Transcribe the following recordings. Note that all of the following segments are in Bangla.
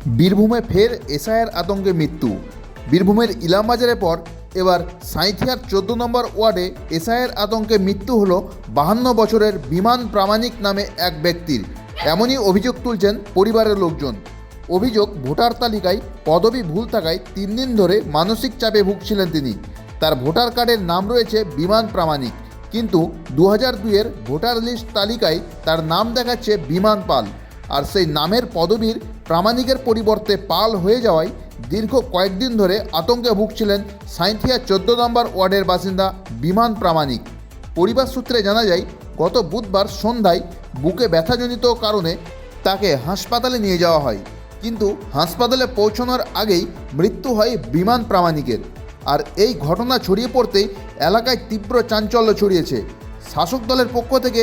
বীরভূমে ফের এসআইয়ের আতঙ্কে মৃত্যু। বীরভূমের ইলামবাজারের পর এবার সাঁইথিয়ার 14 নম্বর ওয়ার্ডে এসআইয়ের আতঙ্কে মৃত্যু হলো 52 বছরের বিমান প্রামাণিক নামে এক ব্যক্তির। এমনই অভিযোগ তুলছেন পরিবারের লোকজন। অভিযোগ, ভোটার তালিকায় পদবি ভুল থাকায় 3 দিন ধরে মানসিক চাপে ভুগছিলেন তিনি। তার ভোটার কার্ডের নাম রয়েছে বিমান প্রামাণিক, কিন্তু 2002-এর ভোটার লিস্ট তালিকায় তার নাম দেখাচ্ছে বিমান পাল। আর সেই নামের পদবীর প্রামাণিকের পরিবর্তে পাল হয়ে যাওয়ায় দীর্ঘ কয়েকদিন ধরে আতঙ্কে ভুগছিলেন সাঁইথিয়া 14 নম্বর ওয়ার্ডের বাসিন্দা বিমান প্রামাণিক। পরিবার সূত্রে জানা যায়, গত বুধবার সন্ধ্যায় বুকে ব্যথাজনিত কারণে তাকে হাসপাতালে নিয়ে যাওয়া হয়, কিন্তু হাসপাতালে পৌঁছানোর আগেই মৃত্যু হয় বিমান প্রামাণিকের। আর এই ঘটনা ছড়িয়ে পড়তেই এলাকায় তীব্র চাঞ্চল্য ছড়িয়েছে। শাসক দলের পক্ষ থেকে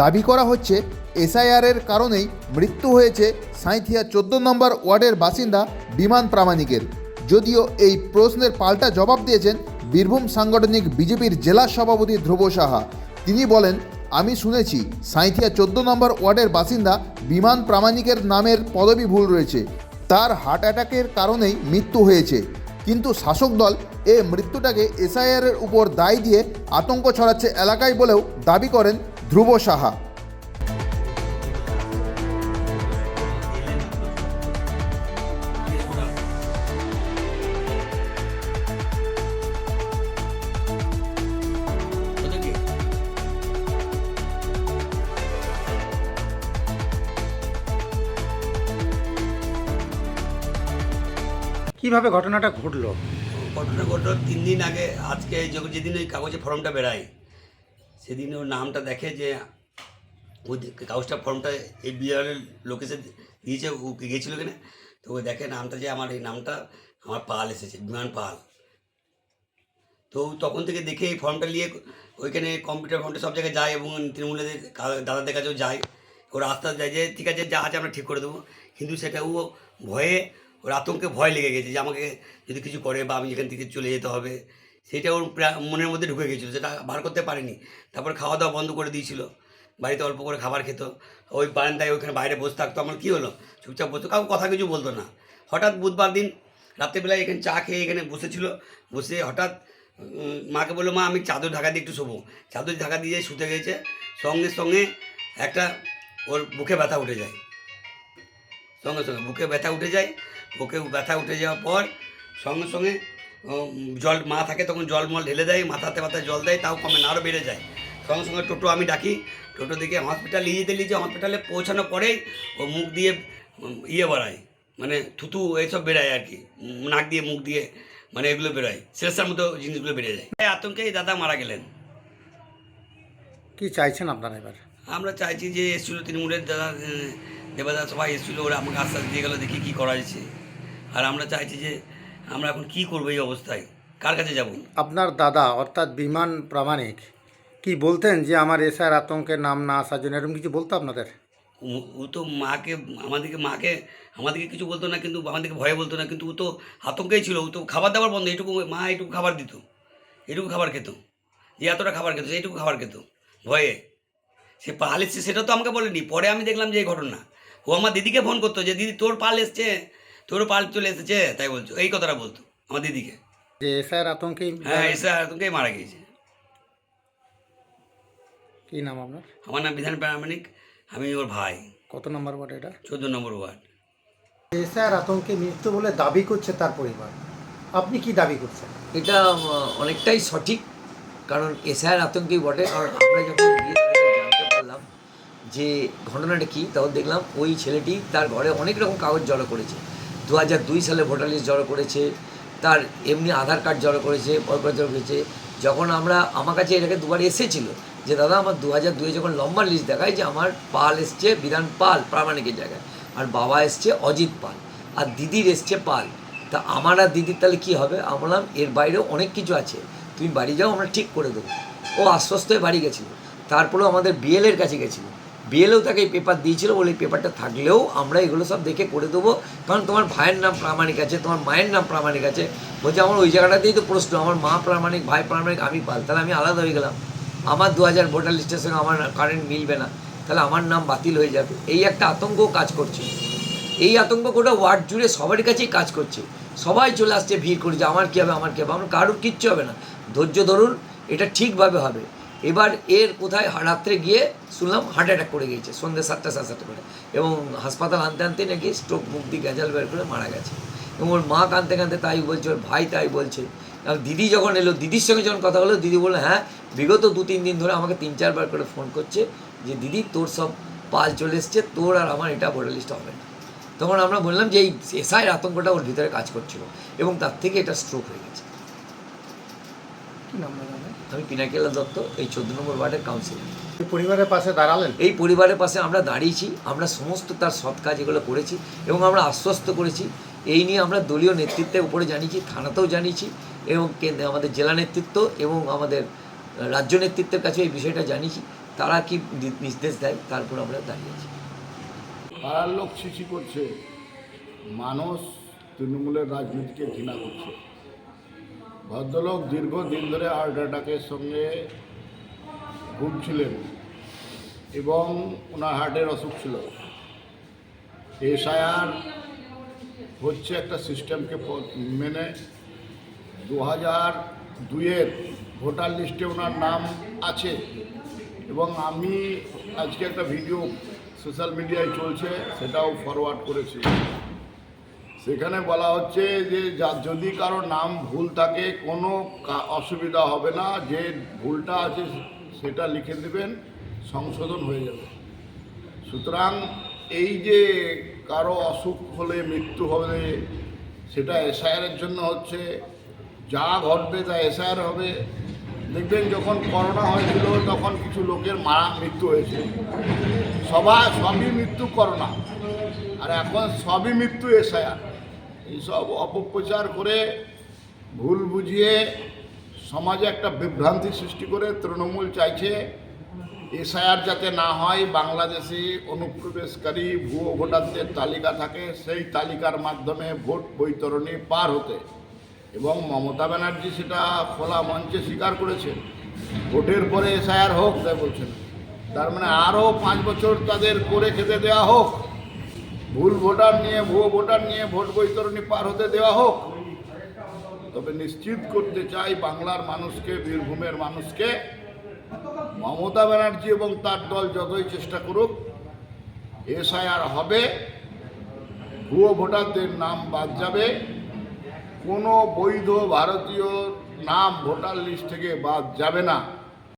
দাবি করা হচ্ছে এসআইআরের কারণেই মৃত্যু হয়েছে সাঁইথিয়া 14 নম্বর ওয়ার্ডের বাসিন্দা বিমান প্রামাণিকের। যদিও এই প্রশ্নের পাল্টা জবাব দিয়েছেন বীরভূম সাংগঠনিক বিজেপির জেলা সভাপতি ধ্রুব সাহা। তিনি বলেন, আমি শুনেছি সাঁইথিয়া 14 নম্বর ওয়ার্ডের বাসিন্দা বিমান প্রামাণিকের নামের পদবি ভুল রয়েছে, তার হার্ট অ্যাটাকের কারণেই মৃত্যু হয়েছে। কিন্তু শাসক দল এ মৃত্যুটাকে এসআইআরের উপর দায় দিয়ে আতঙ্ক ছড়াচ্ছে এলাকায় বলেও দাবি করেন ধ্রুব সাহা। কিভাবে ঘটনাটা ঘটলো? ঘটনা ঘটল 3 দিন আগে। আজকে যেদিন ওই কাগজে ফর্মটা বেরায়, সেদিন ওর নামটা দেখে যে ওই কাগজটা ফর্মটা এই বিআরের লোকেশন দিয়েছে, ও গিয়েছিল কিনা, তো ও দেখে নামটা যে আমার এই নামটা আমার পাল এসেছে, বিমান পাল। তো তখন থেকে দেখে এই ফর্মটা নিয়ে ওইখানে কম্পিউটার ফর্মটা সব জায়গায় যায় এবং তৃণমূলের দাদাদের কাছেও যায়। ওরা আস্তে আস্তে যায় যে ঠিক আছে, যা আছে আমরা ঠিক করে দেবো। কিন্তু সেটা ও ভয়ে, ওর আতঙ্কে ভয় লেগে গেছে যে আমাকে যদি কিছু করে বা আমি এখান থেকে চলে যেতে হবে, সেটা ওর মনের মধ্যে ঢুকে গেছিলো, সেটা বার করতে পারেনি। তারপর খাওয়া দাওয়া বন্ধ করে দিয়েছিল, বাড়িতে অল্প করে খাবার খেত, ওই বারান্দায় ওইখানে বাইরে বসে থাকতো। আমার কী হলো, চুপচাপ বসতো, কাউকে কথা কিছু বলতো না। হঠাৎ বুধবার দিন রাত্রেবেলায় এখানে চা খেয়ে এখানে বসেছিল, বসে হঠাৎ মাকে বললো, মা আমি চাদর ঢাকা দিয়ে একটু শোবো। চাদর ঢাকা দিয়ে শুতে গেছে, সঙ্গে সঙ্গে একটা ওর বুকে ব্যথা উঠে যায়, সঙ্গে সঙ্গে বুকে ব্যথা উঠে যায়। বুকে ব্যথা উঠে যাওয়ার পর সঙ্গে সঙ্গে জল মা থাকে তখন জলমল ঢেলে দেয়, মাথাতে মাথায় জল দেয়, তাও কমে না, আরও বেড়ে যায়। সঙ্গে সঙ্গে টোটো আমি ডাকি, টোটো দিকে হসপিটাল নিয়ে যেতে হসপিটালে পৌঁছানোর পরেই ও মুখ দিয়ে বাড়ায়, মানে থুতু এইসব বেরোয় আর কি, নাক দিয়ে মুখ দিয়ে মানে এগুলো বেরোয়, শেষের মতো জিনিসগুলো বেড়ে যায়। আতঙ্কেই দাদা মারা গেলেন। কি চাইছেন আপনারা এবার? আমরা চাইছি যে এসেছিলো তৃণমূলের দাদা দেবাদা সবাই এসেছিলো, ওরা আমাকে আশ্বাস দিয়ে গেলো, দেখি কী করা যাচ্ছে। আর আমরা চাইছি যে আমরা এখন কি করবো এই অবস্থায়, কার কাছে যাব? আপনার দাদা অর্থাৎ বিমান প্রামাণিক কি বলতেন যে আমার এসআর আতঙ্কে নাম না আসার জন্য, এরকম কিছু বলতো আপনাদের? ও তো আমাদেরকে কিছু বলতো না, কিন্তু আমাদেরকে ভয়ে বলতো না, কিন্তু ও তো আতঙ্কেই ছিল। ও তো খাবার দাবার বন্ধ, এইটুকু মা এইটুকু খাবার দিত, এইটুকু খাবার খেত, যে এতটা খাবার খেত এইটুকু খাবার খেত ভয়ে। সে পাল এসছে সেটা তো আমাকে বলেনি, পরে আমি দেখলাম যে এই ঘটনা। ও আমার দিদিকে ফোন করতো যে দিদি তোর পাল এসছে, তোর পাল চলে এসেছে, তাই বলছো, এই কথাটা বলতো আমার দিদিকে। যে এসআর আতঙ্কেই? হ্যাঁ, এসে আতঙ্কেই মারা গিয়েছে। কি নাম আপনার? আমার নাম বিধান প্রামাণিক, আমি ওর ভাই। কত নম্বর ওয়ার্ড এটা? 14 নম্বর ওয়ার্ড। এসআর আতঙ্কে মৃত্যু বলে দাবি করছে তার পরিবার, আপনি কি দাবি করছেন? এটা অনেকটাই সঠিক, কারণ এসআইয়ের আতঙ্কেই বটে। কারণ আমরা যখন গিয়ে জানতে পারলাম যে ঘটনাটা কী, তখন দেখলাম ওই ছেলেটি তার ঘরে অনেক রকম কাগজ জড়ো করেছে। 2002 সালে ভোটার লিস্ট জড়ো করেছে, তার এমনি আধার কার্ড জড়ো করেছে, পরপর জড়ো করেছে। যখন আমার কাছে এটাকে দুবার এসেছিলো যে দাদা আমার 2002 যখন লম্বা লিস্ট দেখায় যে আমার পাল এসছে বিধান পাল প্রামাণিকের জায়গায়, আর বাবা এসছে অজিত পাল, আর দিদির এসছে পাল। তা আমার আর দিদির তাহলে কী হবে? আমি বললাম এর বাইরেও অনেক কিছু আছে, তুমি বাড়ি যাও, আমরা ঠিক করে দেবো। ও আশ্বস্ত হয়ে বাড়ি গেছিলো। তারপরেও আমাদের বিএলের কাছে গেছিলো, বিএলও তাকে এই পেপার দিয়েছিল, বলে এই পেপারটা থাকলেও আমরা এগুলো সব দেখে করে দেবো, কারণ তোমার ভাইয়ের নাম প্রামাণিক আছে, তোমার মায়ের নাম প্রামাণিক আছে। বলছে আমার ওই জায়গাটাতেই তো প্রশ্ন, আমার মা প্রামাণিক, ভাই প্রামাণিক, আমি পাল, তাহলে আমি আলাদা হয়ে গেলাম, আমার 2000 ভোটার লিস্টের সঙ্গে আমার কারেন্ট মিলবে না, তাহলে আমার নাম বাতিল হয়ে যাবে, এই একটা আতঙ্কও কাজ করছে। এই আতঙ্ক গোটা ওয়ার্ড জুড়ে সবার কাছেই কাজ করছে, সবাই চলে আসছে ভিড় করে যে আমার কী হবে, আমার কী হবে। আমার কারোর কিচ্ছু হবে না, ধৈর্য ধরুন, এটা ঠিকভাবে হবে। এবার এর কোথায় রাত্রে গিয়ে শুনলাম হার্ট অ্যাটাক করে গিয়েছে সন্ধ্যে 7টা 7:30 করে, এবং হাসপাতাল আনতে আনতে নাকি স্ট্রোক মুখ দিয়ে গ্যাজাল বের করে মারা গেছে। এবং ওর মা কাঁদতে কাঁদতে তাই বলছে, ওর ভাই তাই বলছে। আর দিদি যখন এলো, দিদির সঙ্গে যখন কথা হলো, দিদি বললো হ্যাঁ বিগত 2-3 দিন ধরে আমাকে 3-4 বার করে ফোন করছে যে দিদি তোর সব পাল চলে এসছে, তোর আর আমার এটা ভোটার লিস্ট হবে না। তখন আমরা বললাম যে এই এসআইয়ের আতঙ্কটা ওর ভিতরে কাজ করছিল এবং তার থেকে এটা স্ট্রোক হয়ে গেছে। আমি পিনাকিলা দত্ত, এই 14 নম্বর ওয়ার্ডের কাউন্সিলর। এই পরিবারের পাশে দাঁড়ালেন? এই পরিবারের পাশে আমরা দাঁড়িয়েছি, আমরা সমস্ত তার সৎ কাজ এগুলো করেছি এবং আমরা আশ্বস্ত করেছি। এই নিয়ে আমরা দলীয় নেতৃত্বের উপরে জানিয়েছি, থানাতেও জানিয়েছি, এবং আমাদের জেলা নেতৃত্ব এবং আমাদের রাজ্য নেতৃত্বের কাছে এই বিষয়টা জানিয়েছি। তারা কি নির্দেশ দেয় তারপর আমরা দাঁড়িয়েছি। পাড়ার লোক ছিছি করছে, মানুষ তৃণমূলের রাজনীতিকে ঘৃণা করছে। ভদ্রলোক দীর্ঘদিন ধরে হার্ট অ্যাটাকের সঙ্গে ভুগছিলেন এবং ওনার হার্টের অসুখ ছিল। এসআইআর হচ্ছে একটা সিস্টেমকে মেনে 2002-এর ভোটার লিস্টে ওনার নাম আছে, এবং আমি আজকে একটা ভিডিও সোশ্যাল মিডিয়ায় চলছে, সেটাও ফরওয়ার্ড করেছি। সেখানে বলা হচ্ছে যে যদি কারো নাম ভুল থাকে কোনো অসুবিধা হবে না, যে ভুলটা আছে সেটা লিখে দেবেন, সংশোধন হয়ে যাবে। সুতরাং এই যে কারো অসুখ হলে, মৃত্যু হলে, সেটা এসআইআরের জন্য হচ্ছে। যা ঘটবে তা এসআইআর হবে। দেখবেন যখন করোনা হয়েছিল তখন কিছু লোকের মৃত্যু হয়েছে, সবই মৃত্যু করোনা, আর এখন সবই মৃত্যু এসআইআর। এইসব অপপ্রচার করে ভুল বুঝিয়ে সমাজে একটা বিভ্রান্তি সৃষ্টি করে তৃণমূল চাইছে এসআইআর যাতে না হয়, বাংলাদেশি অনুপ্রবেশকারী ভুয়ো ভোটারদের তালিকা থাকে, সেই তালিকার মাধ্যমে ভোট বৈতরণী পার হতে। এবং মমতা ব্যানার্জি সেটা খোলা মঞ্চে স্বীকার করেছে, ভোটের পরে এসআইআর হোক, তাই বলছেন। তার মানে আরও 5 বছর তাদের করে খেতে দেওয়া হোক, ভুল ভোটার নিয়ে, ভুয়ো ভোটার নিয়ে ভোট বৈতরণী পার হতে দেওয়া হোক। তবে নিশ্চিত করতে চাই বাংলার মানুষকে, বীরভূমের মানুষকে, মমতা ব্যানার্জি এবং তার দল যতই চেষ্টা করুক, এসআইআর হবে, ভুয়ো ভোটারদের নাম বাদ যাবে, কোনো বৈধ ভারতীয় নাম ভোটার লিস্ট থেকে বাদ যাবে না।